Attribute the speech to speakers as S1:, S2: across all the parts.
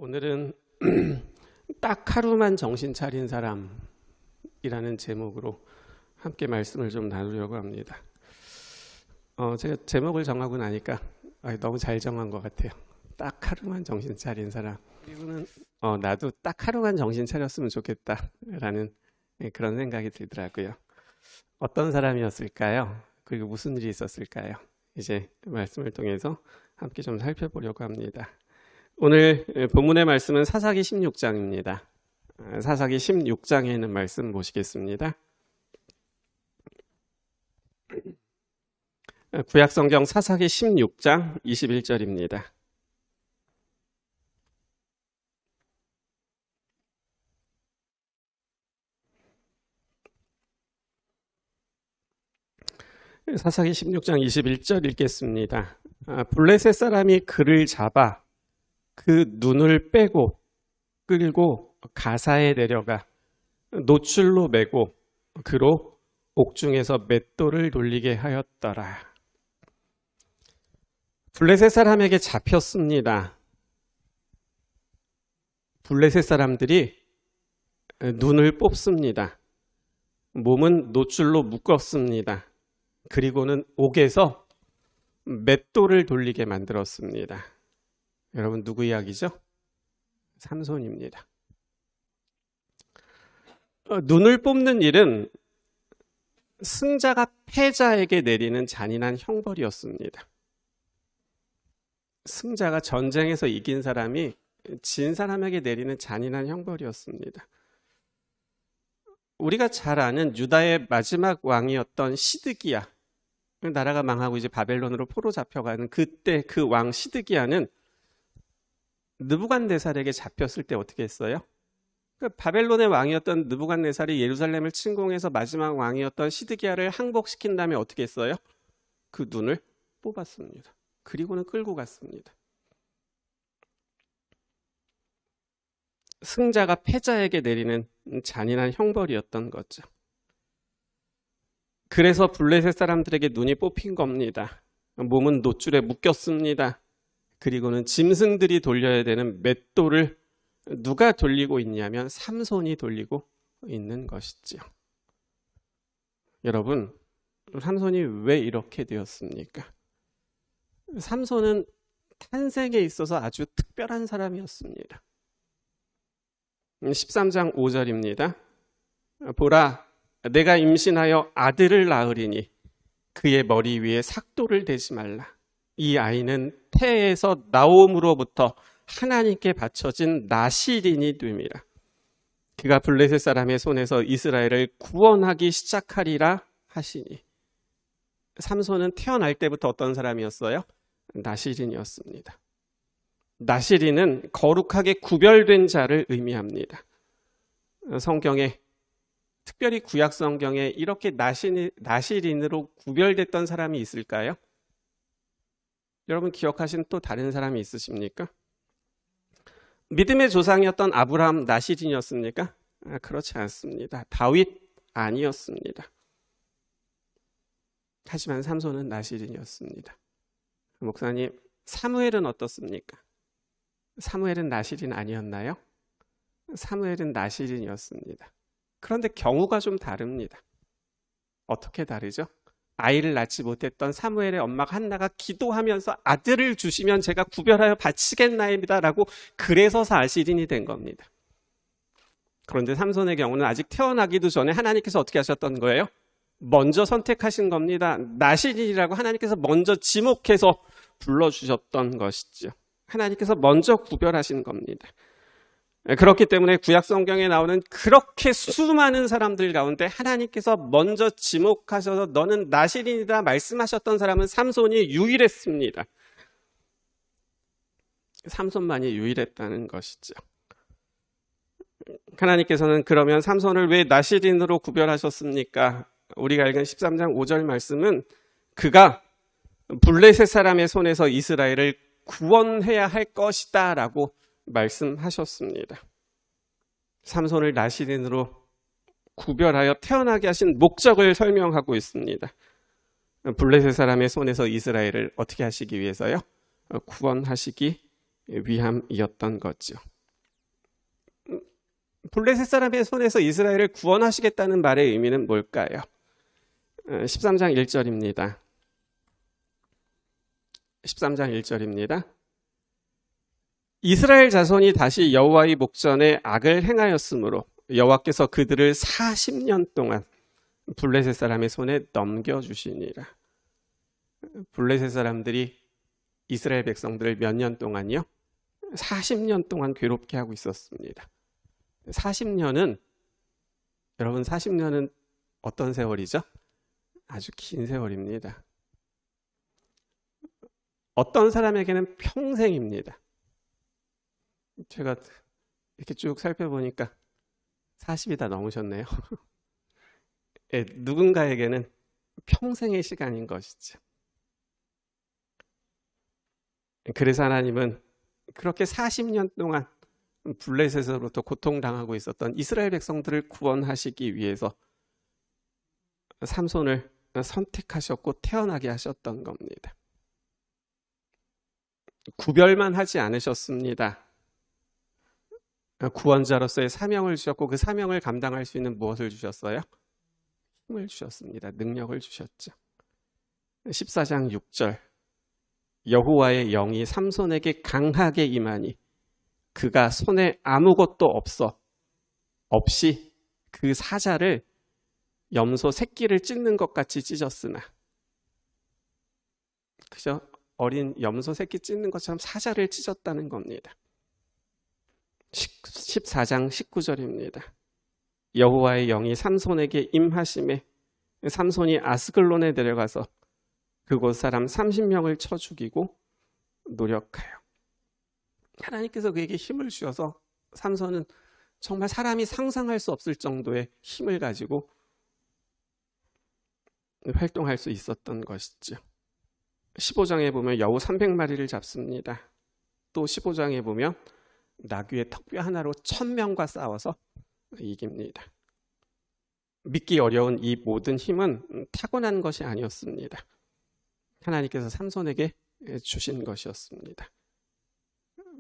S1: 오늘은 딱 하루만 정신 차린 사람이라는 제목으로 함께 말씀을 좀 나누려고 합니다. 제가 제목을 정하고 나니까 너무 잘 정한 것 같아요. 딱 하루만 정신 차린 사람. 그리고는 나도 딱 하루만 정신 차렸으면 좋겠다라는 그런 생각이 들더라고요. 어떤 사람이었을까요? 그리고 무슨 일이 있었을까요? 이제 말씀을 통해서 함께 좀 살펴보려고 합니다. 오늘 본문의 말씀은 사사기 16장입니다. 사사기 16장에 있는 말씀 보시겠습니다. 구약성경 사사기 16장 21절입니다. 사사기 16장 21절 읽겠습니다. 블레셋 사람이 그를 잡아 그 눈을 빼고 끌고 가사에 내려가 노출로 매고 그로 옥중에서 맷돌을 돌리게 하였더라. 블레셋 사람에게 잡혔습니다. 블레셋 사람들이 눈을 뽑습니다. 몸은 노출로 묶었습니다. 그리고는 옥에서 맷돌을 돌리게 만들었습니다. 여러분 누구 이야기죠? 삼손입니다. 눈을 뽑는 일은 승자가 패자에게 내리는 잔인한 형벌이었습니다. 승자가 전쟁에서 이긴 사람이 진 사람에게 내리는 잔인한 형벌이었습니다. 우리가 잘 아는 유다의 마지막 왕이었던 시드기야, 나라가 망하고 이제 바벨론으로 포로 잡혀가는 그때 그 왕 시드기야는 느부갓네살에게 잡혔을 때 어떻게 했어요? 바벨론의 왕이었던 느부갓네살이 예루살렘을 침공해서 마지막 왕이었던 시드기야를 항복시킨 다음에 어떻게 했어요? 그 눈을 뽑았습니다. 그리고는 끌고 갔습니다. 승자가 패자에게 내리는 잔인한 형벌이었던 거죠. 그래서 블레셋 사람들에게 눈이 뽑힌 겁니다. 몸은 노줄에 묶였습니다. 그리고는 짐승들이 돌려야 되는 맷돌을 누가 돌리고 있냐면 삼손이 돌리고 있는 것이지요. 여러분, 삼손이 왜 이렇게 되었습니까? 삼손은 탄생에 있어서 아주 특별한 사람이었습니다. 13장 5절입니다. 보라, 내가 임신하여 아들을 낳으리니 그의 머리 위에 삭도를 대지 말라. 이 아이는 태에서 나옴으로부터 하나님께 바쳐진 나실인이 됨이라. 그가 블레셋 사람의 손에서 이스라엘을 구원하기 시작하리라 하시니. 삼손은 태어날 때부터 어떤 사람이었어요? 나실인이었습니다. 나실인은 거룩하게 구별된 자를 의미합니다. 성경에, 특별히 구약 성경에 이렇게 나실인으로 구별됐던 사람이 있을까요? 여러분 기억하신 또 다른 사람이 있으십니까? 믿음의 조상이었던 아브라함 나실인이었습니까? 그렇지 않습니다. 다윗 아니었습니다. 하지만 삼손은 나실인이었습니다. 목사님, 사무엘은 어떻습니까? 사무엘은 나실인 아니었나요? 사무엘은 나실인이었습니다. 그런데 경우가 좀 다릅니다. 어떻게 다르죠? 아이를 낳지 못했던 사무엘의 엄마가 한나가 기도하면서 아들을 주시면 제가 구별하여 바치겠나이다 라고 그래서 나실인이 된 겁니다. 그런데 삼손의 경우는 아직 태어나기도 전에 하나님께서 어떻게 하셨던 거예요? 먼저 선택하신 겁니다. 나실인이라고 하나님께서 먼저 지목해서 불러주셨던 것이죠. 하나님께서 먼저 구별하신 겁니다. 그렇기 때문에 구약 성경에 나오는 그렇게 수많은 사람들 가운데 하나님께서 먼저 지목하셔서 너는 나실인이다 말씀하셨던 사람은 삼손이 유일했습니다. 삼손만이 유일했다는 것이죠. 하나님께서는 그러면 삼손을 왜 나실인으로 구별하셨습니까? 우리가 읽은 13장 5절 말씀은 그가 블레셋 사람의 손에서 이스라엘을 구원해야 할 것이다 라고 말씀하셨습니다. 삼손을 나실인으로 구별하여 태어나게 하신 목적을 설명하고 있습니다. 블레셋 사람의 손에서 이스라엘을 어떻게 하시기 위해서요? 구원하시기 위함이었던 거죠. 블레셋 사람의 손에서 이스라엘을 구원하시겠다는 말의 의미는 뭘까요? 13장 1절입니다. 13장 1절입니다. 이스라엘 자손이 다시 여호와의 목전에 악을 행하였으므로 여호와께서 그들을 40년 동안 블레셋 사람의 손에 넘겨주시니라. 블레셋 사람들이 이스라엘 백성들을 몇 년 동안요? 40년 동안 괴롭게 하고 있었습니다. 40년은, 여러분 40년은 어떤 세월이죠? 아주 긴 세월입니다. 어떤 사람에게는 평생입니다. 제가 이렇게 쭉 살펴보니까 40이 다 넘으셨네요. 예, 누군가에게는 평생의 시간인 것이죠. 그래서 하나님은 그렇게 40년 동안 블레셋으로부터 고통당하고 있었던 이스라엘 백성들을 구원하시기 위해서 삼손을 선택하셨고 태어나게 하셨던 겁니다. 구별만 하지 않으셨습니다. 구원자로서의 사명을 주셨고 그 사명을 감당할 수 있는 무엇을 주셨어요? 힘을 주셨습니다. 능력을 주셨죠. 14장 6절 여호와의 영이 삼손에게 강하게 임하니 그가 손에 아무것도 없이 그 사자를 염소 새끼를 찢는 것 같이 찢었으나, 그죠? 어린 염소 새끼 찢는 것처럼 사자를 찢었다는 겁니다. 14장 19절입니다. 여호와의 영이 삼손에게 임하심에 삼손이 아스글론에 내려가서 그곳 사람 30명을 쳐 죽이고 노력하여. 하나님께서 그에게 힘을 주셔서 삼손은 정말 사람이 상상할 수 없을 정도의 힘을 가지고 활동할 수 있었던 것이죠. 15장에 보면 여우 300마리를 잡습니다. 또 15장에 보면 나귀의 턱뼈 하나로 1000명과 싸워서 이깁니다. 믿기 어려운 이 모든 힘은 타고난 것이 아니었습니다. 하나님께서 삼손에게 주신 것이었습니다.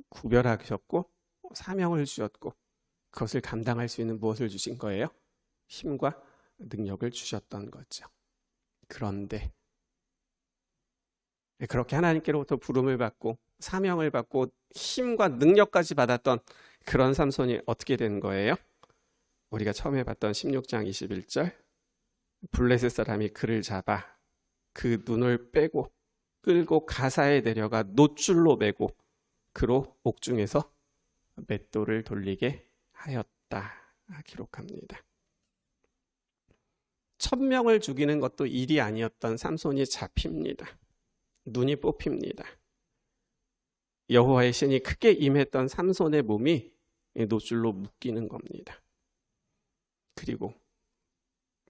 S1: 구별하셨고 사명을 주셨고 그것을 감당할 수 있는 무엇을 주신 거예요? 힘과 능력을 주셨던 거죠. 그런데 그렇게 하나님께로부터 부름을 받고 사명을 받고 힘과 능력까지 받았던 그런 삼손이 어떻게 된 거예요? 우리가 처음에 봤던 16장 21절 블레셋 사람이 그를 잡아 그 눈을 빼고 끌고 가사에 내려가 놋줄로 매고 그로 옥중에서 맷돌을 돌리게 하였다 기록합니다. 1000명을 죽이는 것도 일이 아니었던 삼손이 잡힙니다. 눈이 뽑힙니다. 여호와의 신이 크게 임했던 삼손의 몸이 놋줄로 묶이는 겁니다. 그리고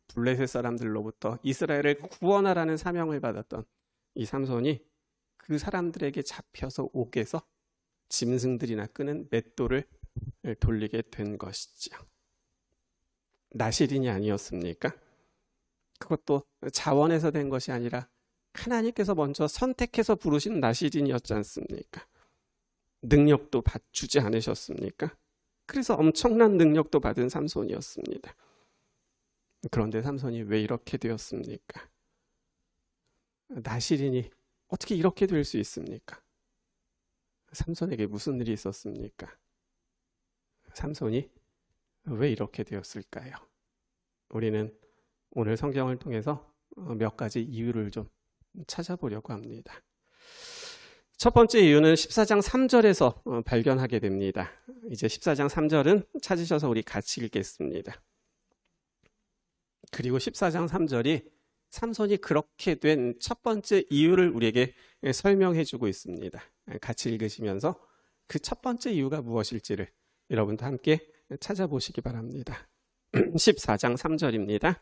S1: 블레셋 사람들로부터 이스라엘을 구원하라는 사명을 받았던 이 삼손이 그 사람들에게 잡혀서 옥에서 짐승들이나 끄는 맷돌을 돌리게 된 것이죠. 나실인이 아니었습니까? 그것도 자원에서 된 것이 아니라 하나님께서 먼저 선택해서 부르신 나실인이었지 않습니까? 능력도 주지 않으셨습니까? 그래서 엄청난 능력도 받은 삼손이었습니다. 그런데 삼손이 왜 이렇게 되었습니까? 나실인이 어떻게 이렇게 될 수 있습니까? 삼손에게 무슨 일이 있었습니까? 삼손이 왜 이렇게 되었을까요? 우리는 오늘 성경을 통해서 몇 가지 이유를 좀 찾아보려고 합니다. 첫 번째 이유는 14장 3절에서 발견하게 됩니다. 이제 14장 3절은 찾으셔서 우리 같이 읽겠습니다. 그리고 14장 3절이 삼손이 그렇게 된 첫 번째 이유를 우리에게 설명해 주고 있습니다. 같이 읽으시면서 그 첫 번째 이유가 무엇일지를 여러분도 함께 찾아보시기 바랍니다. 14장 3절입니다.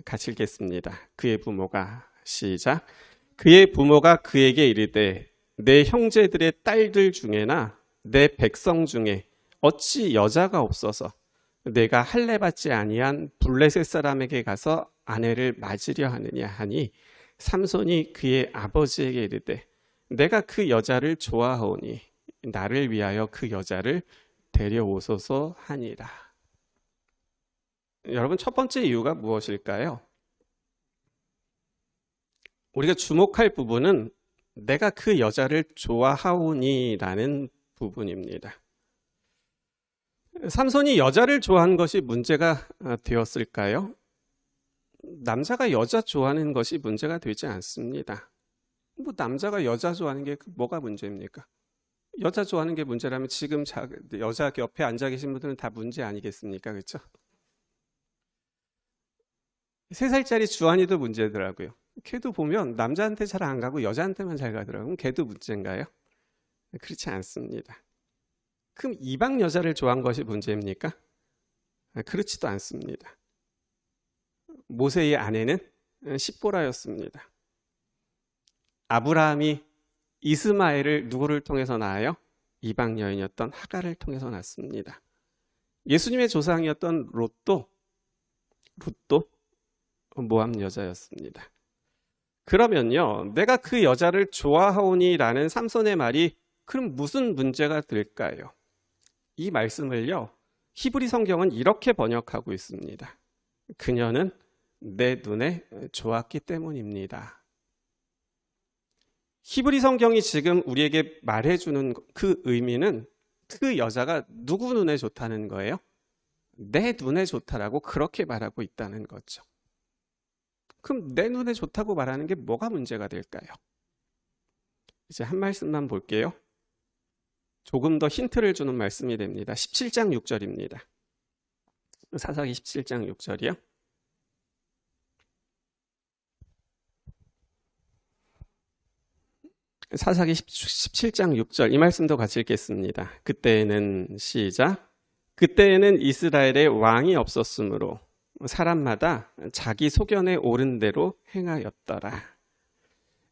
S1: 같이 읽겠습니다. 그의 부모가 시작. 그의 부모가 그에게 이르되 내 형제들의 딸들 중에나 내 백성 중에 어찌 여자가 없어서 내가 할례 받지 아니한 블레셋 사람에게 가서 아내를 맞으려 하느냐 하니 삼손이 그의 아버지에게 이르되 내가 그 여자를 좋아하오니 나를 위하여 그 여자를 데려오소서 하니라. 여러분, 첫 번째 이유가 무엇일까요? 우리가 주목할 부분은 내가 그 여자를 좋아하오니라는 부분입니다. 삼손이 여자를 좋아한 것이 문제가 되었을까요? 남자가 여자 좋아하는 것이 문제가 되지 않습니다. 뭐 남자가 여자 좋아하는 게 뭐가 문제입니까? 여자 좋아하는 게 문제라면 지금 여자 옆에 앉아 계신 분들은 다 문제 아니겠습니까? 그렇죠? 3살짜리 주한이도 문제더라고요. 걔도 보면 남자한테 잘 안 가고 여자한테만 잘 가더라고요. 걔도 문제인가요? 그렇지 않습니다. 그럼 이방 여자를 좋아한 것이 문제입니까? 그렇지도 않습니다. 모세의 아내는 십보라였습니다. 아브라함이 이스마엘을 누구를 통해서 낳아요? 이방 여인이었던 하갈을 통해서 낳습니다. 예수님의 조상이었던 롯도 모함 여자였습니다. 그러면요, 내가 그 여자를 좋아하오니라는 삼손의 말이 그럼 무슨 문제가 될까요? 이 말씀을요, 히브리 성경은 이렇게 번역하고 있습니다. 그녀는 내 눈에 좋았기 때문입니다. 히브리 성경이 지금 우리에게 말해주는 그 의미는 그 여자가 누구 눈에 좋다는 거예요? 내 눈에 좋다라고 그렇게 말하고 있다는 거죠. 그럼 내 눈에 좋다고 말하는 게 뭐가 문제가 될까요? 이제 한 말씀만 볼게요. 조금 더 힌트를 주는 말씀이 됩니다. 17장 6절입니다. 사사기 17장 6절이요. 사사기 17장 6절 이 말씀도 같이 읽겠습니다. 그때에는 시작. 그때에는 이스라엘에 왕이 없었으므로 사람마다 자기 소견에 옳은 대로 행하였더라.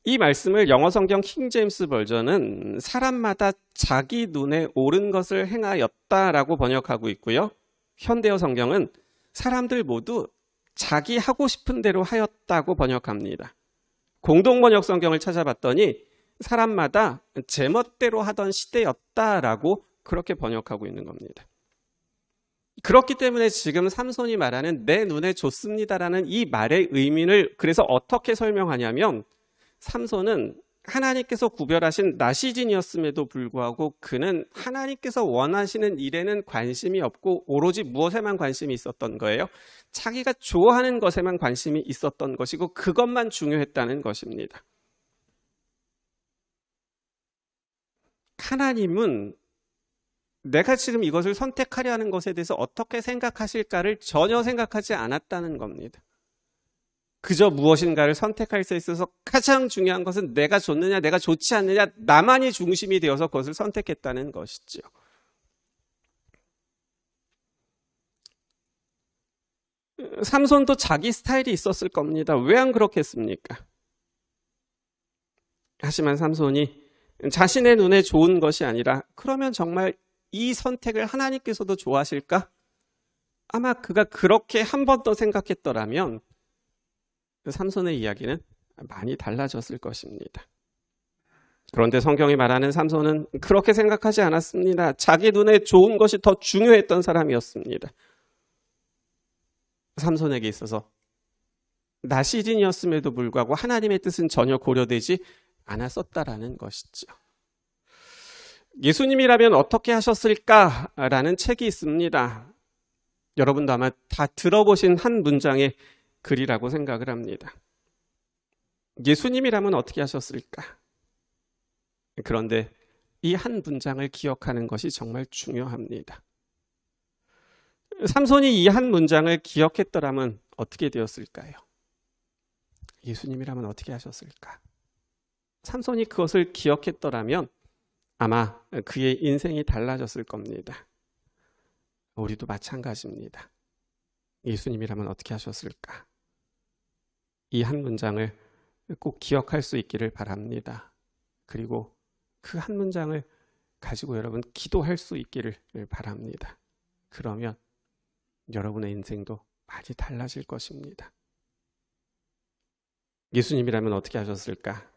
S1: 이 말씀을 영어 성경 킹 제임스 버전은 사람마다 자기 눈에 옳은 것을 행하였다라고 번역하고 있고요. 현대어 성경은 사람들 모두 자기 하고 싶은 대로 하였다고 번역합니다. 공동 번역 성경을 찾아봤더니 사람마다 제멋대로 하던 시대였다라고 그렇게 번역하고 있는 겁니다. 그렇기 때문에 지금 삼손이 말하는 내 눈에 좋습니다라는 이 말의 의미를 그래서 어떻게 설명하냐면 삼손은 하나님께서 구별하신 나시진이었음에도 불구하고 그는 하나님께서 원하시는 일에는 관심이 없고 오로지 무엇에만 관심이 있었던 거예요? 자기가 좋아하는 것에만 관심이 있었던 것이고 그것만 중요했다는 것입니다. 하나님은 내가 지금 이것을 선택하려 하는 것에 대해서 어떻게 생각하실까를 전혀 생각하지 않았다는 겁니다. 그저 무엇인가를 선택할 수 있어서 가장 중요한 것은 내가 좋느냐 내가 좋지 않느냐 나만이 중심이 되어서 그것을 선택했다는 것이죠. 삼손도 자기 스타일이 있었을 겁니다. 왜 안 그렇겠습니까? 하지만 삼손이 자신의 눈에 좋은 것이 아니라 그러면 정말 이 선택을 하나님께서도 좋아하실까? 아마 그가 그렇게 한 번 더 생각했더라면 삼손의 이야기는 많이 달라졌을 것입니다. 그런데 성경이 말하는 삼손은 그렇게 생각하지 않았습니다. 자기 눈에 좋은 것이 더 중요했던 사람이었습니다. 삼손에게 있어서 나시진이었음에도 불구하고 하나님의 뜻은 전혀 고려되지 않았었다라는 것이죠. 예수님이라면 어떻게 하셨을까라는 책이 있습니다. 여러분도 아마 다 들어보신 한 문장의 글이라고 생각을 합니다. 예수님이라면 어떻게 하셨을까? 그런데 이 한 문장을 기억하는 것이 정말 중요합니다. 삼손이 이 한 문장을 기억했더라면 어떻게 되었을까요? 예수님이라면 어떻게 하셨을까? 삼손이 그것을 기억했더라면 아마 그의 인생이 달라졌을 겁니다. 우리도 마찬가지입니다. 예수님이라면 어떻게 하셨을까? 이 한 문장을 꼭 기억할 수 있기를 바랍니다. 그리고 그 한 문장을 가지고 여러분 기도할 수 있기를 바랍니다. 그러면 여러분의 인생도 많이 달라질 것입니다. 예수님이라면 어떻게 하셨을까?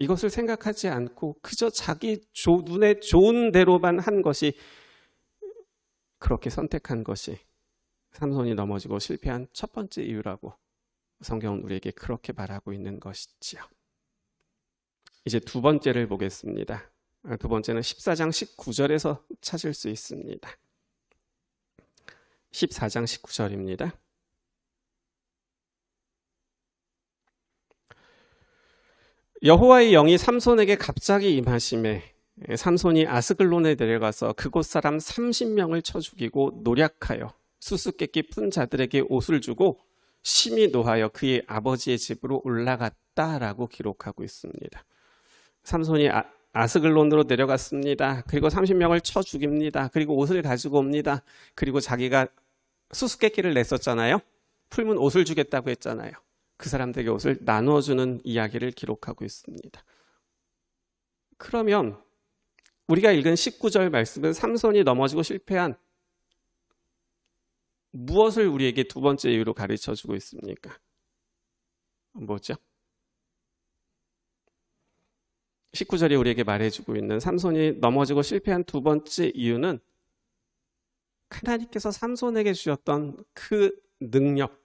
S1: 이것을 생각하지 않고 그저 자기 눈에 좋은 대로만 한 것이, 그렇게 선택한 것이 삼손이 넘어지고 실패한 첫 번째 이유라고 성경은 우리에게 그렇게 말하고 있는 것이지요. 이제 두 번째를 보겠습니다. 두 번째는 14장 19절에서 찾을 수 있습니다. 14장 19절입니다. 여호와의 영이 삼손에게 갑자기 임하심에 삼손이 아스글론에 내려가서 그곳 사람 30명을 쳐 죽이고 노략하여 수수께끼 푼 자들에게 옷을 주고 심히 노하여 그의 아버지의 집으로 올라갔다라고 기록하고 있습니다. 삼손이 아스글론으로 내려갔습니다. 그리고 30명을 쳐 죽입니다. 그리고 옷을 가지고 옵니다. 그리고 자기가 수수께끼를 냈었잖아요. 풀문 옷을 주겠다고 했잖아요. 그 사람들에게 옷을 나누어주는 이야기를 기록하고 있습니다. 그러면 우리가 읽은 19절 말씀은 삼손이 넘어지고 실패한 무엇을 우리에게 두 번째 이유로 가르쳐주고 있습니까? 뭐죠? 19절이 우리에게 말해주고 있는 삼손이 넘어지고 실패한 두 번째 이유는 하나님께서 삼손에게 주셨던 그 능력,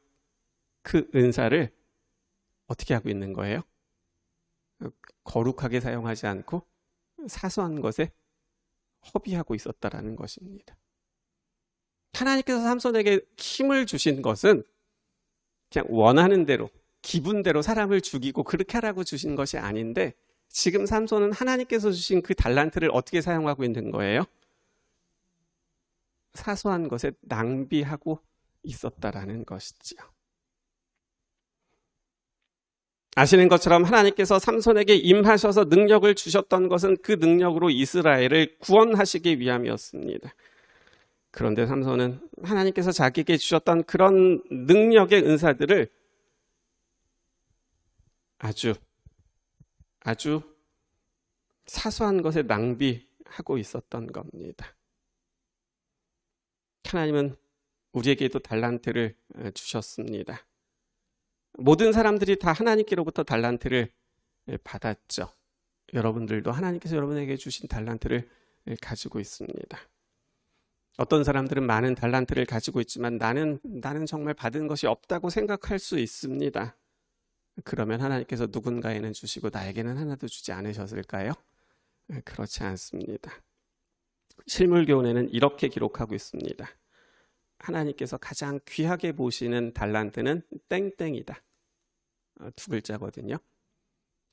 S1: 그 은사를 어떻게 하고 있는 거예요? 거룩하게 사용하지 않고 사소한 것에 허비하고 있었다라는 것입니다. 하나님께서 삼손에게 힘을 주신 것은 그냥 원하는 대로, 기분대로 사람을 죽이고 그렇게 하라고 주신 것이 아닌데, 지금 삼손은 하나님께서 주신 그 달란트를 어떻게 사용하고 있는 거예요? 사소한 것에 낭비하고 있었다라는 것이지요. 아시는 것처럼 하나님께서 삼손에게 임하셔서 능력을 주셨던 것은 그 능력으로 이스라엘을 구원하시기 위함이었습니다. 그런데 삼손은 하나님께서 자기에게 주셨던 그런 능력의 은사들을 아주 사소한 것에 낭비하고 있었던 겁니다. 하나님은 우리에게도 달란트를 주셨습니다. 모든 사람들이 다 하나님께로부터 달란트를 받았죠. 여러분들도 하나님께서 여러분에게 주신 달란트를 가지고 있습니다. 어떤 사람들은 많은 달란트를 가지고 있지만 나는 정말 받은 것이 없다고 생각할 수 있습니다. 그러면 하나님께서 누군가에는 주시고 나에게는 하나도 주지 않으셨을까요? 그렇지 않습니다. 실물교훈에는 이렇게 기록하고 있습니다. 하나님께서 가장 귀하게 보시는 달란트는 땡땡이다. 두 글자거든요.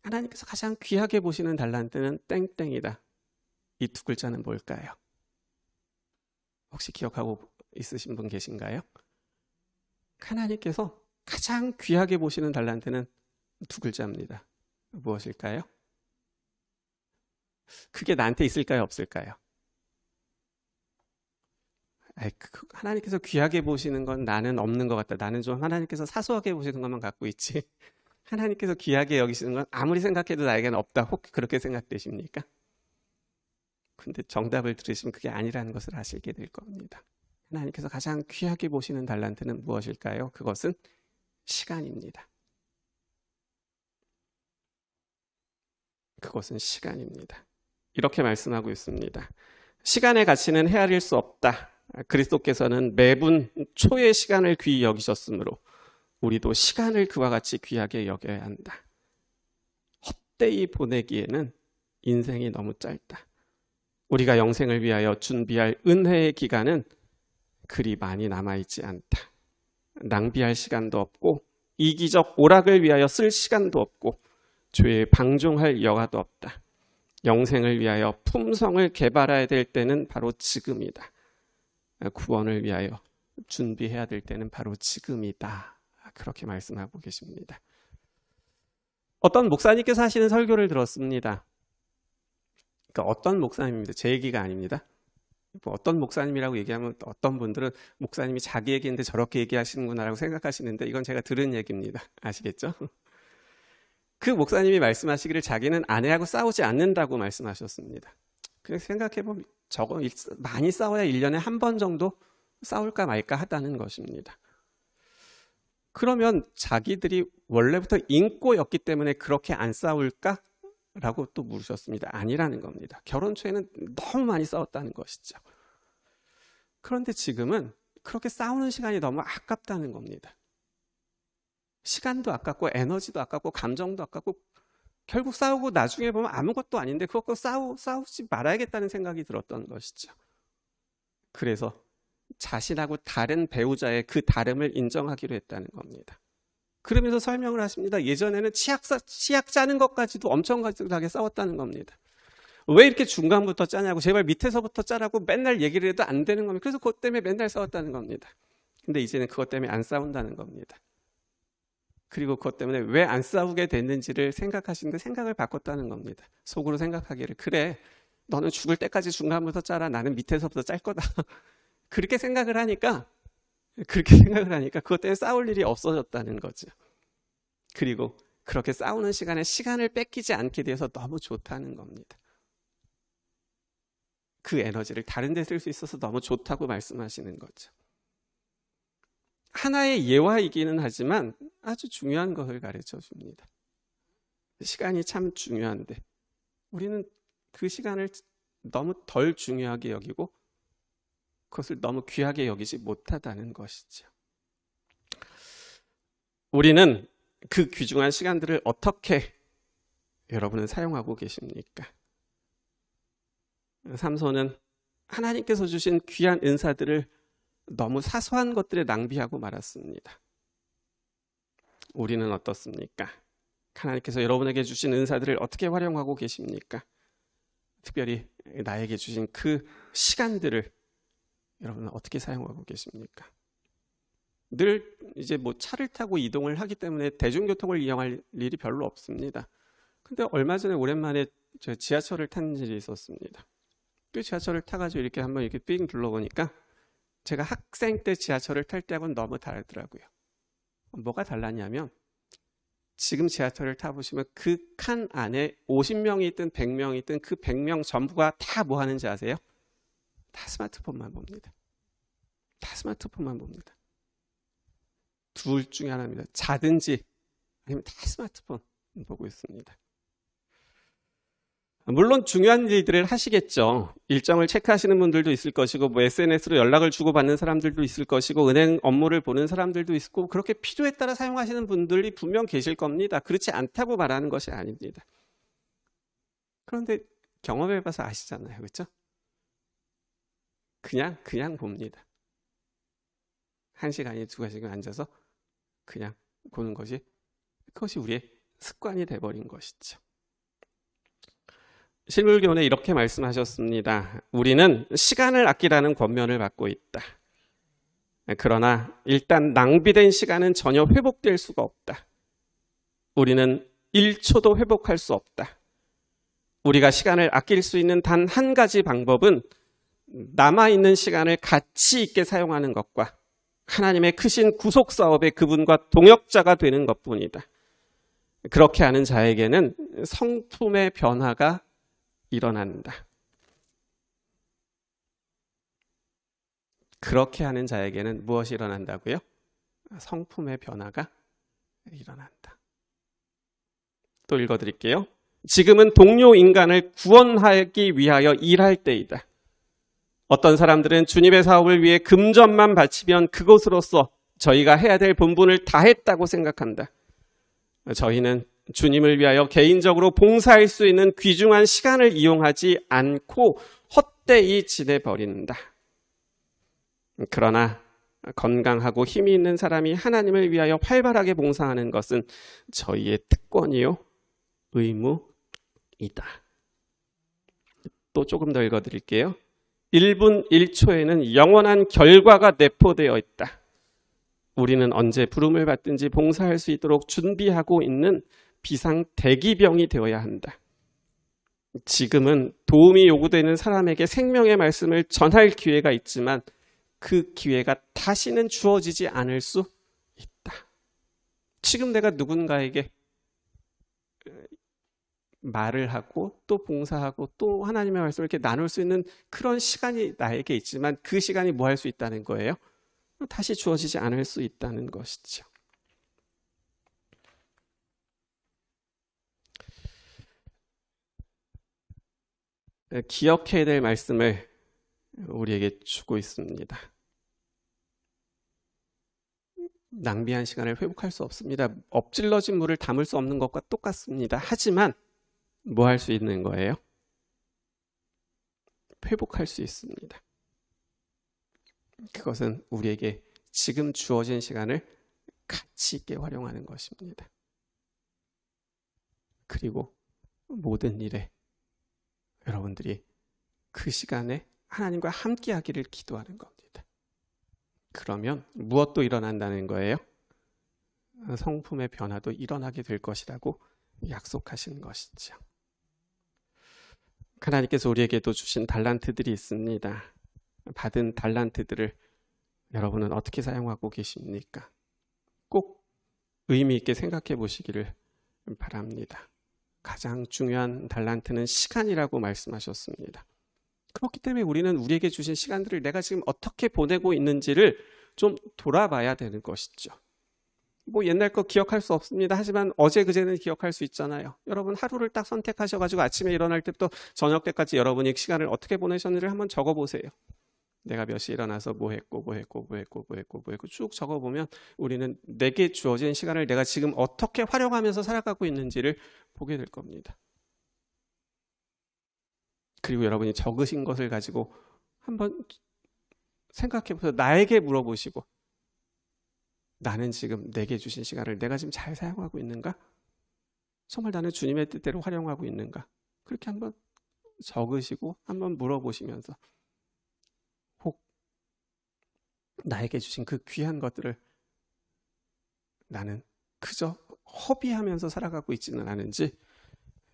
S1: 하나님께서 가장 귀하게 보시는 달란트는 땡땡이다. 이 두 글자는 뭘까요? 혹시 기억하고 있으신 분 계신가요? 하나님께서 가장 귀하게 보시는 달란트는 두 글자입니다. 무엇일까요? 그게 나한테 있을까요? 없을까요? 하나님께서 귀하게 보시는 건 나는 없는 것 같다. 나는 좀 하나님께서 사소하게 보시는 것만 갖고 있지. 하나님께서 귀하게 여기시는 건 아무리 생각해도 나에게는 없다. 혹 그렇게 생각되십니까? 근데 정답을 들으시면 그게 아니라는 것을 아시게 될 겁니다. 하나님께서 가장 귀하게 보시는 달란트는 무엇일까요? 그것은 시간입니다. 그것은 시간입니다. 이렇게 말씀하고 있습니다. 시간의 가치는 헤아릴 수 없다. 그리스도께서는 매분 초의 시간을 귀히 여기셨으므로 우리도 시간을 그와 같이 귀하게 여겨야 한다. 헛되이 보내기에는 인생이 너무 짧다. 우리가 영생을 위하여 준비할 은혜의 기간은 그리 많이 남아있지 않다. 낭비할 시간도 없고 이기적 오락을 위하여 쓸 시간도 없고 죄에 방종할 여가도 없다. 영생을 위하여 품성을 개발해야 될 때는 바로 지금이다. 구원을 위하여 준비해야 될 때는 바로 지금이다. 그렇게 말씀하고 계십니다. 어떤 목사님께서 하시는 설교를 들었습니다. 그러니까 어떤 목사님입니다. 제 얘기가 아닙니다. 어떤 목사님이라고 얘기하면 어떤 분들은 목사님이 자기 얘기인데 저렇게 얘기하시는구나라고 생각하시는데 이건 제가 들은 얘기입니다. 아시겠죠? 그 목사님이 말씀하시기를 자기는 아내하고 싸우지 않는다고 말씀하셨습니다. 그냥 생각해보면 저거 많이 싸워야 1년에 한 번 정도 싸울까 말까 하다는 것입니다. 그러면 자기들이 원래부터 인꼬였기 때문에 그렇게 안 싸울까? 라고 또 물으셨습니다. 아니라는 겁니다. 결혼 초에는 너무 많이 싸웠다는 것이죠. 그런데 지금은 그렇게 싸우는 시간이 너무 아깝다는 겁니다. 시간도 아깝고 에너지도 아깝고 감정도 아깝고 결국 싸우고 나중에 보면 아무것도 아닌데 그것도 싸우지 말아야겠다는 생각이 들었던 것이죠. 그래서 자신하고 다른 배우자의 그 다름을 인정하기로 했다는 겁니다. 그러면서 설명을 하십니다. 예전에는 치약 짜는 것까지도 엄청나게 싸웠다는 겁니다. 왜 이렇게 중간부터 짜냐고, 제발 밑에서부터 짜라고 맨날 얘기를 해도 안 되는 겁니다. 그래서 그것 때문에 맨날 싸웠다는 겁니다. 근데 이제는 그것 때문에 안 싸운다는 겁니다. 그리고 그것 때문에 왜 안 싸우게 됐는지를 생각하시는데 생각을 바꿨다는 겁니다. 속으로 생각하기를, 그래, 너는 죽을 때까지 중간부터 짜라, 나는 밑에서부터 짤 거다. 그렇게 생각을 하니까 그것 때문에 싸울 일이 없어졌다는 거죠. 그리고 그렇게 싸우는 시간을 뺏기지 않게 돼서 너무 좋다는 겁니다. 그 에너지를 다른 데 쓸 수 있어서 너무 좋다고 말씀하시는 거죠. 하나의 예화이기는 하지만 아주 중요한 것을 가르쳐 줍니다. 시간이 참 중요한데 우리는 그 시간을 너무 덜 중요하게 여기고 그것을 너무 귀하게 여기지 못하다는 것이죠. 우리는 그 귀중한 시간들을 어떻게 여러분은 사용하고 계십니까? 삼손은 하나님께서 주신 귀한 은사들을 너무 사소한 것들에 낭비하고 말았습니다. 우리는 어떻습니까? 하나님께서 여러분에게 주신 은사들을 어떻게 활용하고 계십니까? 특별히 나에게 주신 그 시간들을 여러분은 어떻게 사용하고 계십니까? 늘 이제 차를 타고 이동을 하기 때문에 대중교통을 이용할 일이 별로 없습니다. 근데 얼마 전에 오랜만에 제가 지하철을 탄 일이 있었습니다. 그 지하철을 타가지고 이렇게 한번 이렇게 삥 둘러보니까 제가 학생 때 지하철을 탈 때하고는 너무 다르더라고요. 뭐가 달랐냐면 지금 지하철을 타보시면 그 칸 안에 50명이 있든 100명이 있든 그 100명 전부가 다 뭐 하는지 아세요? 다 스마트폰만 봅니다. 다 스마트폰만 봅니다. 둘 중에 하나입니다. 자든지 아니면 다 스마트폰 보고 있습니다. 물론 중요한 일들을 하시겠죠. 일정을 체크하시는 분들도 있을 것이고 SNS로 연락을 주고받는 사람들도 있을 것이고 은행 업무를 보는 사람들도 있고 그렇게 필요에 따라 사용하시는 분들이 분명 계실 겁니다. 그렇지 않다고 말하는 것이 아닙니다. 그런데 경험해봐서 아시잖아요. 그렇죠? 그냥 봅니다. 1시간이 2시간 앉아서 그냥 보는 그것이 우리의 습관이 돼버린 것이죠. 실물교훈에 이렇게 말씀하셨습니다. 우리는 시간을 아끼라는 권면을 받고 있다. 그러나 일단 낭비된 시간은 전혀 회복될 수가 없다. 우리는 1초도 회복할 수 없다. 우리가 시간을 아낄 수 있는 단 한 가지 방법은 남아있는 시간을 가치 있게 사용하는 것과 하나님의 크신 구속사업의 그분과 동역자가 되는 것뿐이다. 그렇게 하는 자에게는 성품의 변화가 일어난다. 그렇게 하는 자에게는 무엇이 일어난다고요? 성품의 변화가 일어난다. 또 읽어드릴게요. 지금은 동료 인간을 구원하기 위하여 일할 때이다. 어떤 사람들은 주님의 사업을 위해 금전만 바치면 그것으로서 저희가 해야 될 본분을 다 했다고 생각한다. 저희는 주님을 위하여 개인적으로 봉사할 수 있는 귀중한 시간을 이용하지 않고 헛되이 지내버린다. 그러나 건강하고 힘이 있는 사람이 하나님을 위하여 활발하게 봉사하는 것은 저희의 특권이요 의무이다. 또 조금 더 읽어드릴게요. 1분 1초에는 영원한 결과가 내포되어 있다. 우리는 언제 부름을 받든지 봉사할 수 있도록 준비하고 있는 비상 대기병이 되어야 한다. 지금은 도움이 요구되는 사람에게 생명의 말씀을 전할 기회가 있지만 그 기회가 다시는 주어지지 않을 수 있다. 지금 내가 누군가에게 말을 하고 또 봉사하고 또 하나님의 말씀을 이렇게 나눌 수 있는 그런 시간이 나에게 있지만 그 시간이 뭐 할 수 있다는 거예요? 다시 주어지지 않을 수 있다는 것이죠. 기억해야 될 말씀을 우리에게 주고 있습니다. 낭비한 시간을 회복할 수 없습니다. 엎질러진 물을 담을 수 없는 것과 똑같습니다. 하지만 뭐 할 수 있는 거예요? 회복할 수 있습니다. 그것은 우리에게 지금 주어진 시간을 가치 있게 활용하는 것입니다. 그리고 모든 일에 여러분들이 그 시간에 하나님과 함께 하기를 기도하는 겁니다. 그러면 무엇도 일어난다는 거예요? 성품의 변화도 일어나게 될 것이라고 약속하신 것이죠. 하나님께서 우리에게도 주신 달란트들이 있습니다. 받은 달란트들을 여러분은 어떻게 사용하고 계십니까? 꼭 의미 있게 생각해 보시기를 바랍니다. 가장 중요한 달란트는 시간이라고 말씀하셨습니다. 그렇기 때문에 우리는 우리에게 주신 시간들을 내가 지금 어떻게 보내고 있는지를 좀 돌아봐야 되는 것이죠. 뭐 옛날 거 기억할 수 없습니다. 하지만 어제 그제는 기억할 수 있잖아요. 여러분 하루를 딱 선택하셔가지고 아침에 일어날 때부터 저녁 때까지 여러분이 시간을 어떻게 보내셨는지를 한번 적어보세요. 내가 몇 시에 일어나서 뭐 했고 쭉 적어보면 우리는 내게 주어진 시간을 내가 지금 어떻게 활용하면서 살아가고 있는지를 보게 될 겁니다. 그리고 여러분이 적으신 것을 가지고 한번 생각해보세요. 나에게 물어보시고 나는 지금 내게 주신 시간을 내가 지금 잘 사용하고 있는가? 정말 나는 주님의 뜻대로 활용하고 있는가? 그렇게 한번 적으시고 한번 물어보시면서 혹 나에게 주신 그 귀한 것들을 나는 그저 허비하면서 살아가고 있지는 않은지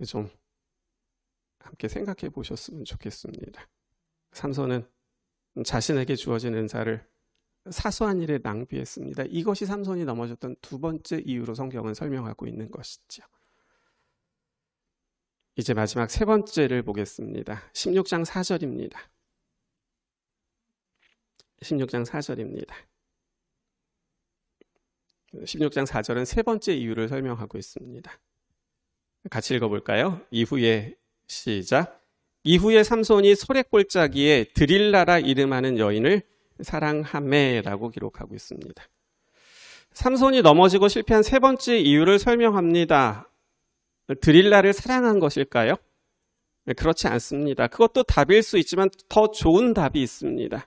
S1: 좀 함께 생각해 보셨으면 좋겠습니다. 삼손은 자신에게 주어진 은사를 사소한 일에 낭비했습니다. 이것이 삼손이 넘어졌던 두 번째 이유로 성경은 설명하고 있는 것이죠. 이제 마지막 세 번째를 보겠습니다. 16장 4절입니다. 16장 4절입니다. 16장 4절은 세 번째 이유를 설명하고 있습니다. 같이 읽어볼까요? 이후에 시작. 이후에 삼손이 소래골짜기에 드릴라라 이름하는 여인을 사랑하매라고 기록하고 있습니다. 삼손이 넘어지고 실패한 세 번째 이유를 설명합니다. 드릴라를 사랑한 것일까요? 그렇지 않습니다. 그것도 답일 수 있지만 더 좋은 답이 있습니다.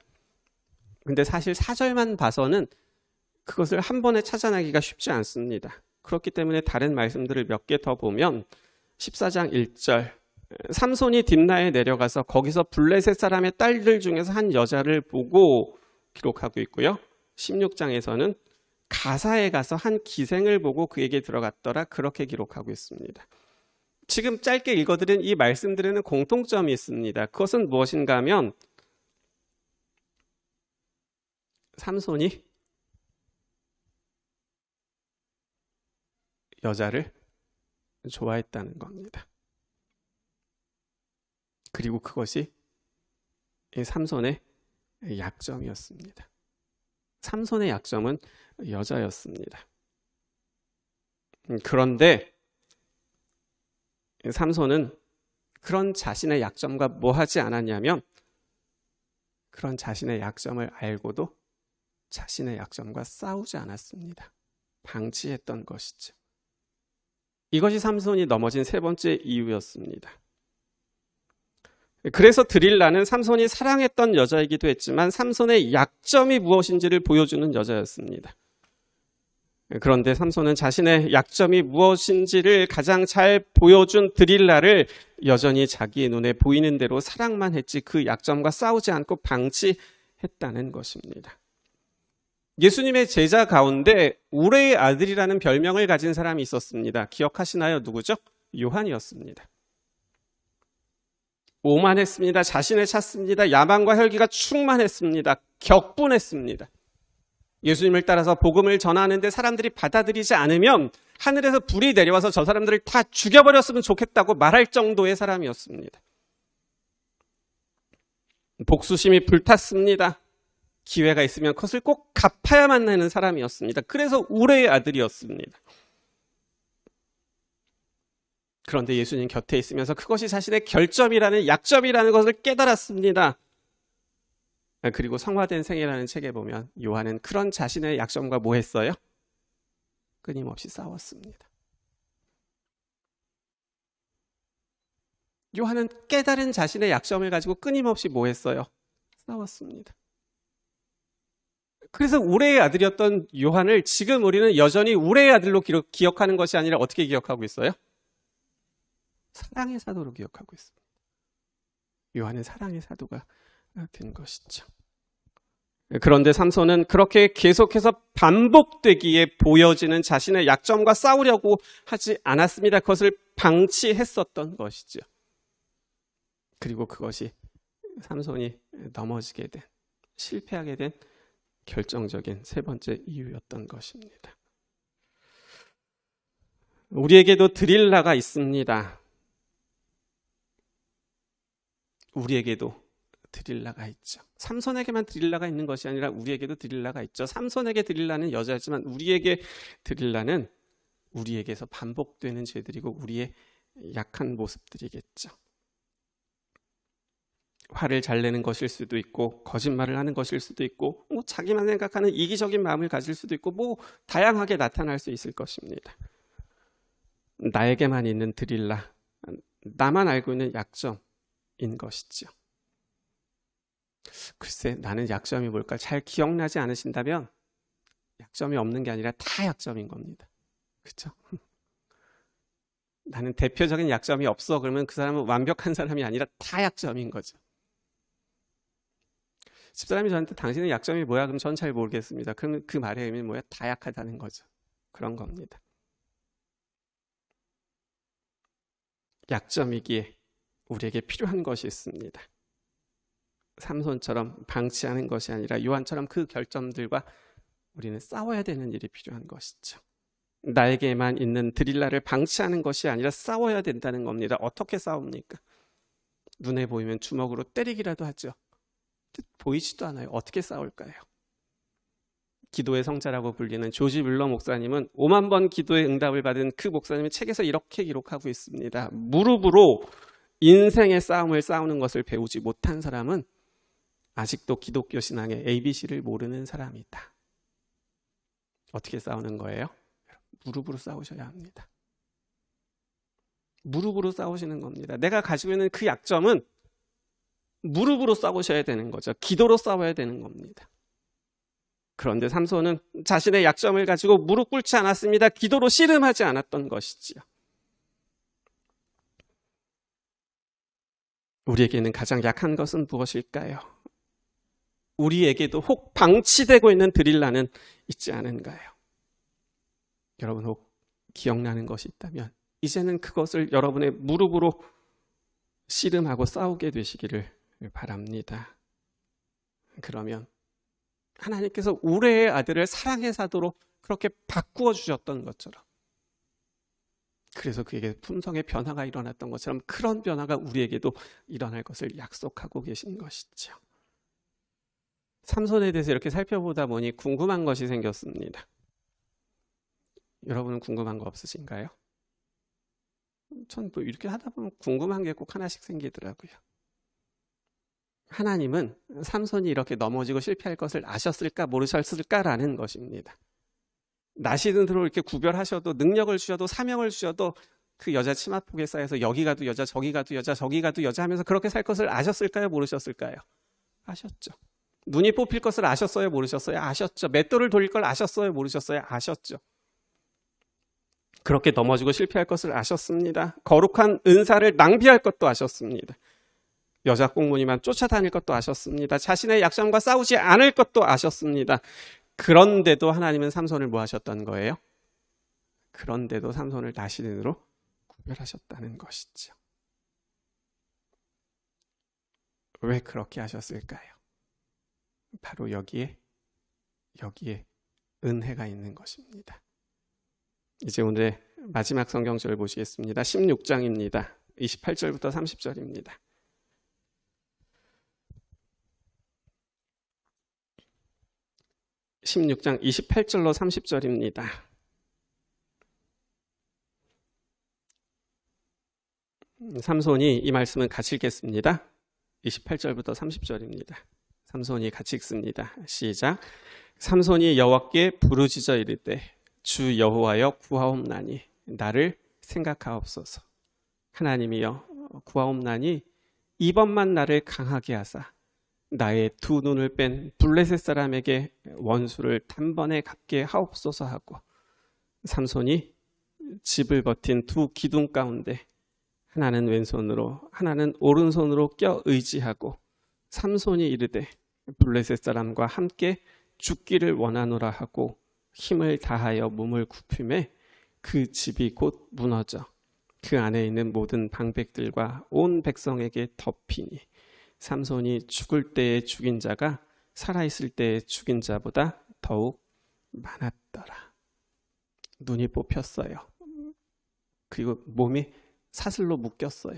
S1: 근데 사실 4절만 봐서는 그것을 한 번에 찾아내기가 쉽지 않습니다. 그렇기 때문에 다른 말씀들을 몇 개 더 보면 14장 1절 삼손이 딥나에 내려가서 거기서 블레셋 사람의 딸들 중에서 한 여자를 보고 기록하고 있고요. 16장에서는 가사에 가서 한 기생을 보고 그에게 들어갔더라 그렇게 기록하고 있습니다. 지금 짧게 읽어드린 이 말씀들에는 공통점이 있습니다. 그것은 무엇인가 하면 삼손이 여자를 좋아했다는 겁니다. 그리고 그것이 삼손의 약점이었습니다. 삼손의 약점은 여자였습니다. 그런데 삼손은 그런 자신의 약점과 뭐 하지 않았냐면 그런 자신의 약점을 알고도 자신의 약점과 싸우지 않았습니다. 방치했던 것이죠. 이것이 삼손이 넘어진 세 번째 이유였습니다. 그래서 드릴라는 삼손이 사랑했던 여자이기도 했지만 삼손의 약점이 무엇인지를 보여주는 여자였습니다. 그런데 삼손은 자신의 약점이 무엇인지를 가장 잘 보여준 드릴라를 여전히 자기의 눈에 보이는 대로 사랑만 했지 그 약점과 싸우지 않고 방치했다는 것입니다. 예수님의 제자 가운데 우레의 아들이라는 별명을 가진 사람이 있었습니다. 기억하시나요? 누구죠? 요한이었습니다. 오만했습니다. 자신을 찾습니다. 야망과 혈기가 충만했습니다. 격분했습니다. 예수님을 따라서 복음을 전하는데 사람들이 받아들이지 않으면 하늘에서 불이 내려와서 저 사람들을 다 죽여버렸으면 좋겠다고 말할 정도의 사람이었습니다. 복수심이 불탔습니다. 기회가 있으면 그것을 꼭 갚아야만 하는 사람이었습니다. 그래서 우레의 아들이었습니다. 그런데 예수님 곁에 있으면서 그것이 자신의 결점이라는 약점이라는 것을 깨달았습니다. 그리고 성화된 생애라는 책에 보면 요한은 그런 자신의 약점과 뭐 했어요? 끊임없이 싸웠습니다. 요한은 깨달은 자신의 약점을 가지고 끊임없이 뭐 했어요? 싸웠습니다. 그래서 우레의 아들이었던 요한을 지금 우리는 여전히 우레의 아들로 기억하는 것이 아니라 어떻게 기억하고 있어요? 사랑의 사도로 기억하고 있습니다. 요한은 사랑의 사도가 된 것이죠. 그런데 삼손은 그렇게 계속해서 반복되기에 보여지는 자신의 약점과 싸우려고 하지 않았습니다. 그것을 방치했었던 것이죠. 그리고 그것이 삼손이 넘어지게 된, 실패하게 된 결정적인 세 번째 이유였던 것입니다. 우리에게도 드릴라가 있습니다. 우리에게도 드릴라가 있죠. 삼손에게만 드릴라가 있는 것이 아니라 우리에게도 드릴라가 있죠. 삼손에게 드릴라는 여자지만 우리에게 드릴라는 우리에게서 반복되는 죄들이고 우리의 약한 모습들이겠죠. 화를 잘 내는 것일 수도 있고 거짓말을 하는 것일 수도 있고 자기만 생각하는 이기적인 마음을 가질 수도 있고 다양하게 나타날 수 있을 것입니다. 나에게만 있는 드릴라, 나만 알고 있는 약점인 것이죠. 글쎄, 나는 약점이 뭘까? 잘 기억나지 않으신다면 약점이 없는 게 아니라 다 약점인 겁니다. 그렇죠? 나는 대표적인 약점이 없어. 그러면 그 사람은 완벽한 사람이 아니라 다 약점인 거죠. 집사람이 저한테 당신의 약점이 뭐야? 그럼 전 잘 모르겠습니다. 그럼 그 말의 의미는 뭐야? 다 약하다는 거죠. 그런 겁니다. 약점이기에 우리에게 필요한 것이 있습니다. 삼손처럼 방치하는 것이 아니라 요한처럼 그 결점들과 우리는 싸워야 되는 일이 필요한 것이죠. 나에게만 있는 드릴라를 방치하는 것이 아니라 싸워야 된다는 겁니다. 어떻게 싸웁니까? 눈에 보이면 주먹으로 때리기라도 하죠. 보이지도 않아요. 어떻게 싸울까요? 기도의 성자라고 불리는 조지 뮬러 목사님은 5만 번 기도의 응답을 받은 그 목사님의 책에서 이렇게 기록하고 있습니다. 무릎으로 인생의 싸움을 싸우는 것을 배우지 못한 사람은 아직도 기독교 신앙의 ABC를 모르는 사람이다. 어떻게 싸우는 거예요? 무릎으로 싸우셔야 합니다. 무릎으로 싸우시는 겁니다. 내가 가지고 있는 그 약점은 무릎으로 싸우셔야 되는 거죠. 기도로 싸워야 되는 겁니다. 그런데 삼손은 자신의 약점을 가지고 무릎 꿇지 않았습니다. 기도로 씨름하지 않았던 것이지요. 우리에게는 가장 약한 것은 무엇일까요? 우리에게도 혹 방치되고 있는 드릴라는 있지 않은가요? 여러분 혹 기억나는 것이 있다면 이제는 그것을 여러분의 무릎으로 씨름하고 싸우게 되시기를 바랍니다. 그러면 하나님께서 우레의 아들을 사랑의 사도로 그렇게 바꾸어 주셨던 것처럼, 그래서 그에게 품성의 변화가 일어났던 것처럼 그런 변화가 우리에게도 일어날 것을 약속하고 계신 것이죠. 삼손에 대해서 이렇게 살펴보다 보니 궁금한 것이 생겼습니다. 여러분은 궁금한 거 없으신가요? 전 뭐 이렇게 하다 보면 궁금한 게 꼭 하나씩 생기더라고요. 하나님은 삼손이 이렇게 넘어지고 실패할 것을 아셨을까 모르셨을까라는 것입니다. 나시든으로 이렇게 구별하셔도, 능력을 주셔도, 사명을 주셔도 그 여자 치마폭에 쌓여서 여기 가도 여자, 저기 가도 여자, 저기 가도 여자 하면서 그렇게 살 것을 아셨을까요? 모르셨을까요? 아셨죠. 눈이 뽑힐 것을 아셨어요? 모르셨어요? 아셨죠. 맷돌을 돌릴 걸 아셨어요? 모르셨어요? 아셨죠. 그렇게 넘어지고 실패할 것을 아셨습니다. 거룩한 은사를 낭비할 것도 아셨습니다. 여자 꽁무니만 쫓아다닐 것도 아셨습니다. 자신의 약점과 싸우지 않을 것도 아셨습니다. 그런데도 하나님은 삼손을 뭐 하셨던 거예요? 그런데도 삼손을 나시든으로 구별하셨다는 것이죠. 왜 그렇게 하셨을까요? 바로 여기에 은혜가 있는 것입니다. 이제 오늘 마지막 성경절 보시겠습니다. 16장입니다. 28절부터 30절입니다. 16장 28절로 30절입니다. 삼손이 이 말씀은 같이 읽겠습니다. 28절부터 30절입니다. 삼손이 같이 읽습니다. 시작. 삼손이 여호와께 부르짖어 이르되 주 여호와여 구하옵나니 나를 생각하옵소서. 하나님이여 구하옵나니 이번만 나를 강하게 하사 나의 두 눈을 뺀 블레셋 사람에게 원수를 단번에 갚게 하옵소서 하고 삼손이 집을 버틴 두 기둥 가운데 하나는 왼손으로 하나는 오른손으로 껴 의지하고 삼손이 이르되 블레셋 사람과 함께 죽기를 원하노라 하고 힘을 다하여 몸을 굽히매 그 집이 곧 무너져 그 안에 있는 모든 방백들과 온 백성에게 덮이니 삼손이 죽을 때에 죽인 자가 살아있을 때에 죽인 자보다 더욱 많았더라. 눈이 뽑혔어요. 그리고 몸이 사슬로 묶였어요.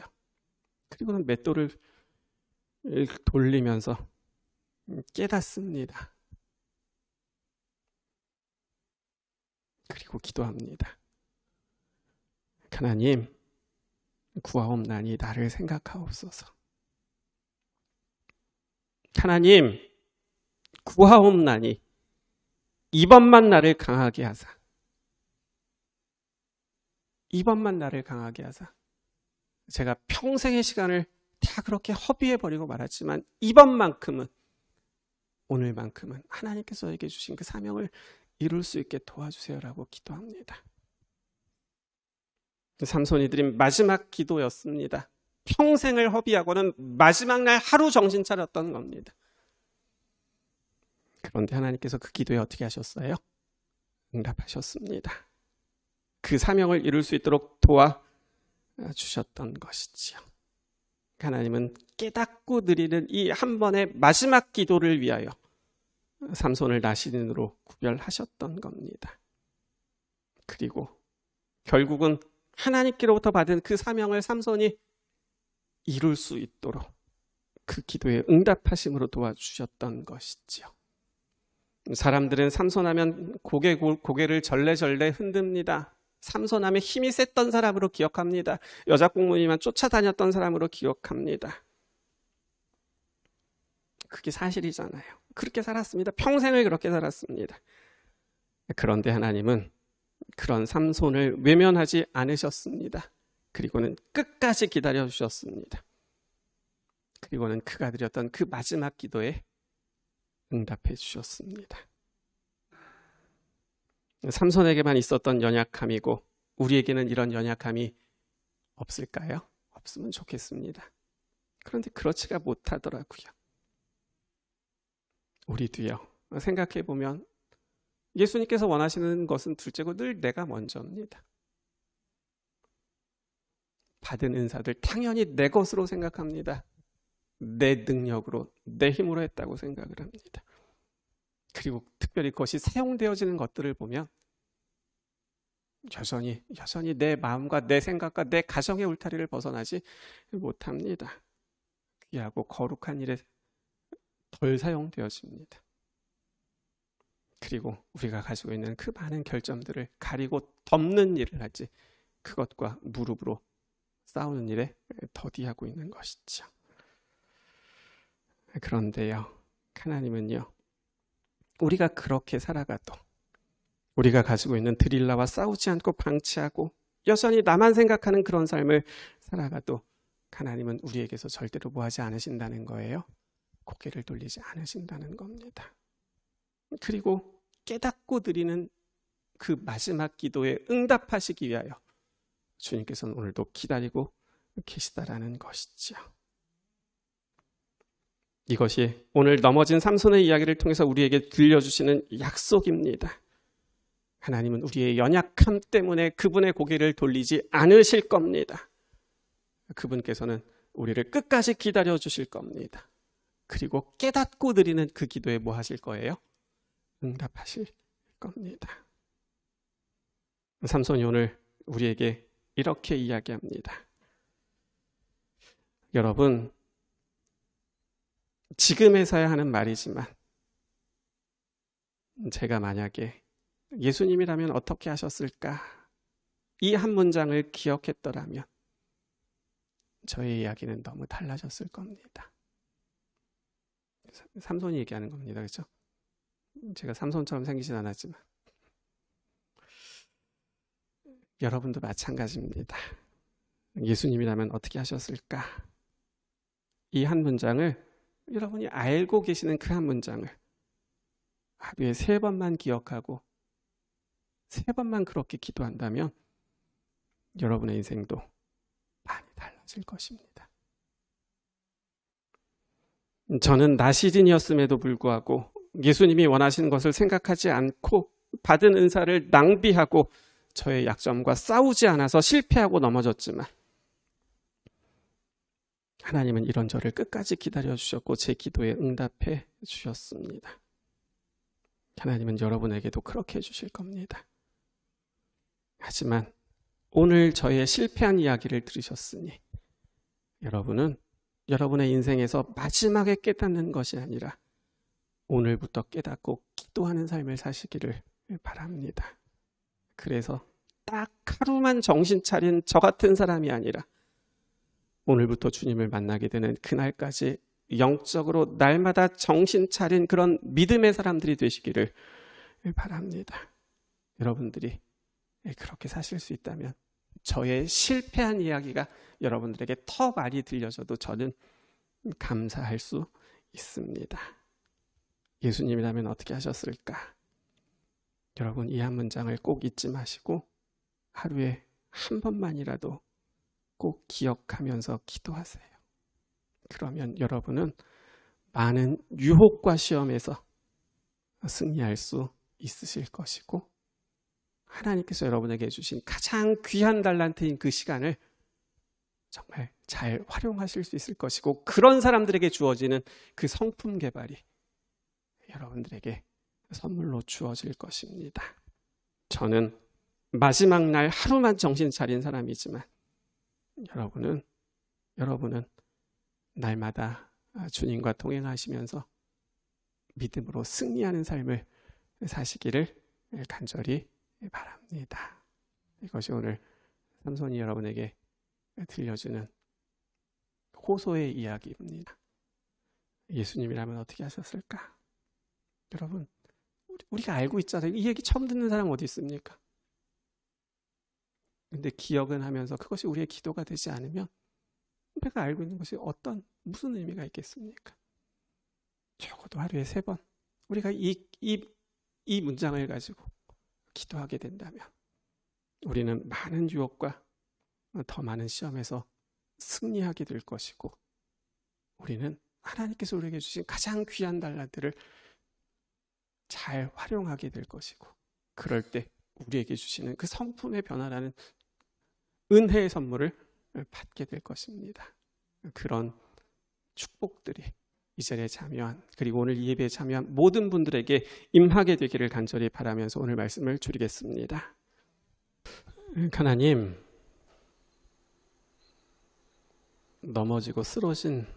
S1: 그리고는 맷돌을 돌리면서 깨닫습니다. 그리고 기도합니다. 하나님, 구하옵나니 나를 생각하옵소서. 하나님, 구하옵나니 이번만 나를 강하게 하사. 이번만 나를 강하게 하사. 제가 평생의 시간을 다 그렇게 허비해버리고 말았지만 이번만큼은, 오늘만큼은 하나님께서 저에게 주신 그 사명을 이룰 수 있게 도와주세요라고 기도합니다. 삼손이 드린 마지막 기도였습니다. 평생을 허비하고는 마지막 날 하루 정신 차렸던 겁니다. 그런데 하나님께서 그 기도에 어떻게 하셨어요? 응답하셨습니다. 그 사명을 이룰 수 있도록 도와주셨던 것이지요. 하나님은 깨닫고 드리는 이 한 번의 마지막 기도를 위하여 삼손을 나시린으로 구별하셨던 겁니다. 그리고 결국은 하나님께로부터 받은 그 사명을 삼손이 이룰 수 있도록 그 기도에 응답하심으로 도와주셨던 것이지요. 사람들은 삼손하면 고개를 절레절레 흔듭니다. 삼손하면 힘이 셌던 사람으로 기억합니다. 여자 공무니만 쫓아다녔던 사람으로 기억합니다. 그게 사실이잖아요. 그렇게 살았습니다. 평생을 그렇게 살았습니다. 그런데 하나님은 그런 삼손을 외면하지 않으셨습니다. 그리고는 끝까지 기다려주셨습니다. 그리고는 그가 드렸던 그 마지막 기도에 응답해 주셨습니다. 삼손에게만 있었던 연약함이고 우리에게는 이런 연약함이 없을까요? 없으면 좋겠습니다. 그런데 그렇지가 못하더라고요. 우리도요. 생각해 보면 예수님께서 원하시는 것은 둘째고 늘 내가 먼저입니다. 받은 은사들 당연히 내 것으로 생각합니다. 내 능력으로, 내 힘으로 했다고 생각을 합니다. 그리고 특별히 그것이 사용되어지는 것들을 보면 여전히 내 마음과 내 생각과 내 가정의 울타리를 벗어나지 못합니다. 귀하고 거룩한 일에 덜 사용되어집니다. 그리고 우리가 가지고 있는 그 많은 결점들을 가리고 덮는 일을 하지 그것과 무릎으로 싸우는 일에 더디하고 있는 것이죠. 그런데요, 하나님은요, 우리가 그렇게 살아가도 우리가 가지고 있는 드릴라와 싸우지 않고 방치하고 여전히 나만 생각하는 그런 삶을 살아가도 하나님은 우리에게서 절대로 뭐하지 않으신다는 거예요. 고개를 돌리지 않으신다는 겁니다. 그리고 깨닫고 드리는 그 마지막 기도에 응답하시기 위하여 주님께서는 오늘도 기다리고 계시다라는 것이죠. 이것이 오늘 넘어진 삼손의 이야기를 통해서 우리에게 들려주시는 약속입니다. 하나님은 우리의 연약함 때문에 그분의 고개를 돌리지 않으실 겁니다. 그분께서는 우리를 끝까지 기다려 주실 겁니다. 그리고 깨닫고 드리는 그 기도에 뭐 하실 거예요? 응답하실 겁니다. 삼손이 오늘 우리에게 이렇게 이야기합니다. 여러분, 지금에서야 하는 말이지만 제가 만약에 예수님이라면 어떻게 하셨을까? 이 한 문장을 기억했더라면 저의 이야기는 너무 달라졌을 겁니다. 삼손이 얘기하는 겁니다. 그렇죠? 제가 삼손처럼 생기진 않았지만 여러분도 마찬가지입니다. 예수님이라면 어떻게 하셨을까? 이 한 문장을, 여러분이 알고 계시는 그 한 문장을 하루에 3번만 기억하고 3번만 그렇게 기도한다면 여러분의 인생도 많이 달라질 것입니다. 저는 나시린이었음에도 불구하고 예수님이 원하시는 것을 생각하지 않고 받은 은사를 낭비하고 저의 약점과 싸우지 않아서 실패하고 넘어졌지만 하나님은 이런 저를 끝까지 기다려주셨고 제 기도에 응답해 주셨습니다. 하나님은 여러분에게도 그렇게 해주실 겁니다. 하지만 오늘 저의 실패한 이야기를 들으셨으니 여러분은 여러분의 인생에서 마지막에 깨닫는 것이 아니라 오늘부터 깨닫고 기도하는 삶을 사시기를 바랍니다. 그래서 딱 하루만 정신 차린 저 같은 사람이 아니라 오늘부터 주님을 만나게 되는 그날까지 영적으로 날마다 정신 차린 그런 믿음의 사람들이 되시기를 바랍니다. 여러분들이 그렇게 사실 수 있다면 저의 실패한 이야기가 여러분들에게 더 많이 들려져도 저는 감사할 수 있습니다. 예수님이라면 어떻게 하셨을까? 여러분 이 한 문장을 꼭 잊지 마시고 하루에 한 번만이라도 꼭 기억하면서 기도하세요. 그러면 여러분은 많은 유혹과 시험에서 승리할 수 있으실 것이고 하나님께서 여러분에게 주신 가장 귀한 달란트인 그 시간을 정말 잘 활용하실 수 있을 것이고 그런 사람들에게 주어지는 그 성품 개발이 여러분들에게 선물로 주어질 것입니다. 저는 마지막 날 하루만 정신 차린 사람이지만 여러분은 날마다 주님과 동행하시면서 믿음으로 승리하는 삶을 사시기를 간절히 바랍니다. 이것이 오늘 삼손이 여러분에게 들려주는 호소의 이야기입니다. 예수님이라면 어떻게 하셨을까? 여러분 우리가 알고 있잖아요. 이 얘기 처음 듣는 사람 어디 있습니까? 근데 기억은 하면서 그것이 우리의 기도가 되지 않으면 우리가 알고 있는 것이 무슨 의미가 있겠습니까? 적어도 하루에 3번 우리가 이 문장을 가지고 기도하게 된다면 우리는 많은 유혹과 더 많은 시험에서 승리하게 될 것이고 우리는 하나님께서 우리에게 주신 가장 귀한 달란트를 잘 활용하게 될 것이고 그럴 때 우리에게 주시는 그 성품의 변화라는 은혜의 선물을 받게 될 것입니다. 그런 축복들이 이 자리에 참여한 그리고 오늘 이 예배에 참여한 모든 분들에게 임하게 되기를 간절히 바라면서 오늘 말씀을 줄이겠습니다. 하나님, 넘어지고 쓰러진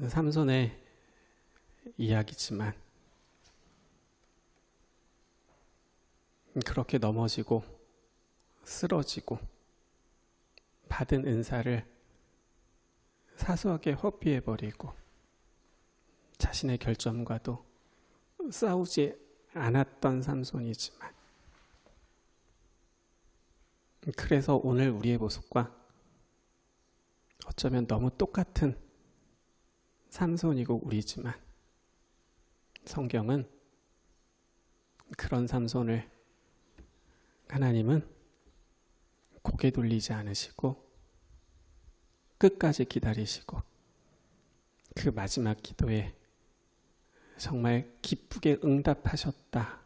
S1: 삼손의 이야기지만 그렇게 넘어지고 쓰러지고 받은 은사를 사소하게 허비해버리고 자신의 결점과도 싸우지 않았던 삼손이지만 그래서 오늘 우리의 모습과 어쩌면 너무 똑같은 삼손이고 우리지만 성경은 그런 삼손을 하나님은 고개 돌리지 않으시고 끝까지 기다리시고 그 마지막 기도에 정말 기쁘게 응답하셨다라고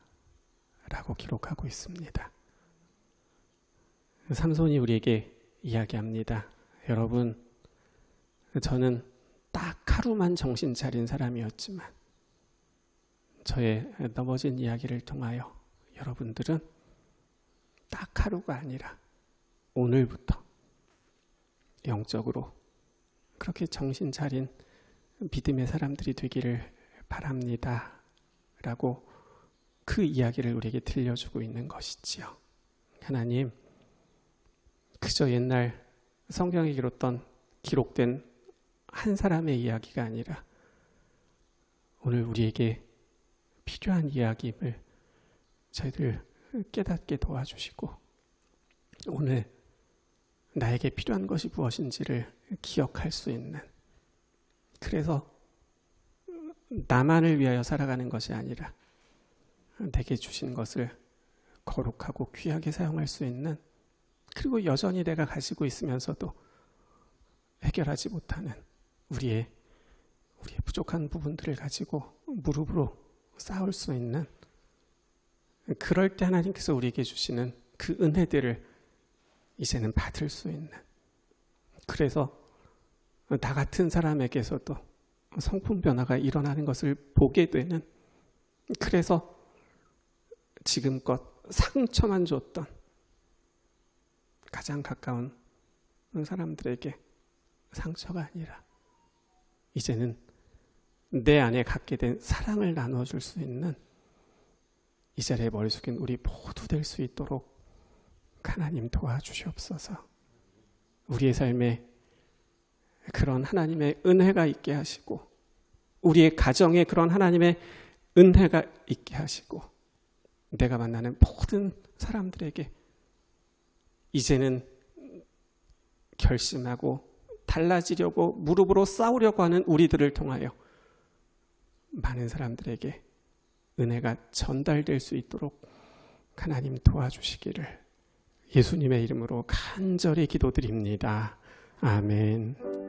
S1: 기록하고 있습니다. 삼손이 우리에게 이야기합니다. 여러분, 저는 딱 하루만 정신 차린 사람이었지만 저의 넘어진 이야기를 통하여 여러분들은 딱 하루가 아니라 오늘부터 영적으로 그렇게 정신 차린 믿음의 사람들이 되기를 바랍니다. 라고 그 이야기를 우리에게 들려주고 있는 것이지요. 하나님, 그저 옛날 성경에 기록된 한 사람의 이야기가 아니라 오늘 우리에게 필요한 이야기임을 저희들 깨닫게 도와주시고, 오늘 나에게 필요한 것이 무엇인지를 기억할 수 있는, 그래서 나만을 위하여 살아가는 것이 아니라 내게 주신 것을 거룩하고 귀하게 사용할 수 있는, 그리고 여전히 내가 가지고 있으면서도 해결하지 못하는 우리의 부족한 부분들을 가지고 무릎으로 싸울 수 있는, 그럴 때 하나님께서 우리에게 주시는 그 은혜들을 이제는 받을 수 있는, 그래서 나 같은 사람에게서도 성품 변화가 일어나는 것을 보게 되는, 그래서 지금껏 상처만 줬던 가장 가까운 사람들에게 상처가 아니라 이제는 내 안에 갖게 된 사랑을 나눠줄 수 있는, 이 자리에 머리 숙인 우리 모두 될 수 있도록 하나님 도와주시옵소서. 우리의 삶에 그런 하나님의 은혜가 있게 하시고, 우리의 가정에 그런 하나님의 은혜가 있게 하시고, 내가 만나는 모든 사람들에게 이제는 결심하고 달라지려고 무릎으로 싸우려고 하는 우리들을 통하여 많은 사람들에게 은혜가 전달될 수 있도록 하나님 도와주시기를 예수님의 이름으로 간절히 기도드립니다. 아멘.